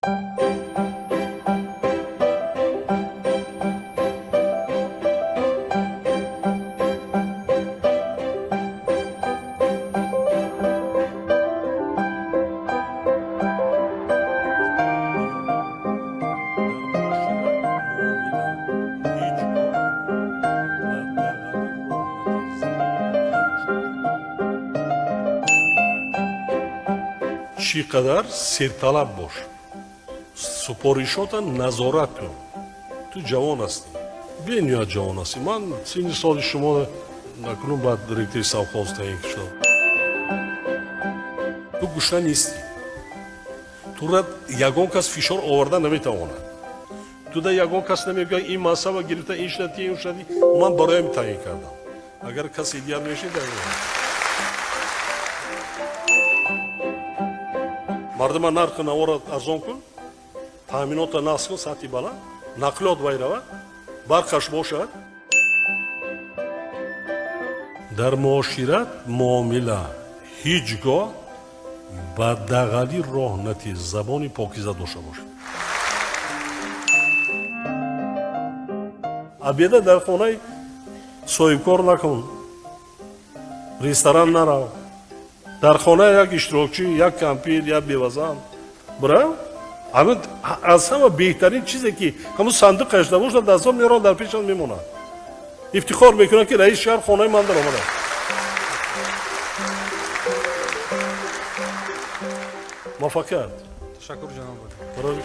چی قدر سرطلب باش سپارشات نظارت کن تو جوان هستی بین یا جوان هستی من سین سال شما نکنم باید دیرکتری سوخاز تعیین شد تو گوشته نیستی تو را یگان کس فشار آورده نمیتواند تو دا یگان کس نمیگه این مسئله گرفته این شدی اون شدی من برایم تعیین کردم اگر کسی دیگر میشه مردم نرخ نوارد ارزان کن تامینات نصب کن سطحی بالا نقلیات وایرود برخش باشد در معاشرت معامله هیچگاه با دغلی راه نتی زبانی پاکیزه داشته باشد обеда در خانه صاحبکار نکن رستوران نرو در خانه یک اشتراکچی یک کمپیر یک بیوزن برو از همه بهترین چیزی که همون صندوق کشیده باشه دستام میرن در پیشم میمونه افتخار میکنه که رئیس شهر خانه من در آمده موفقیت تشکر جناب. برای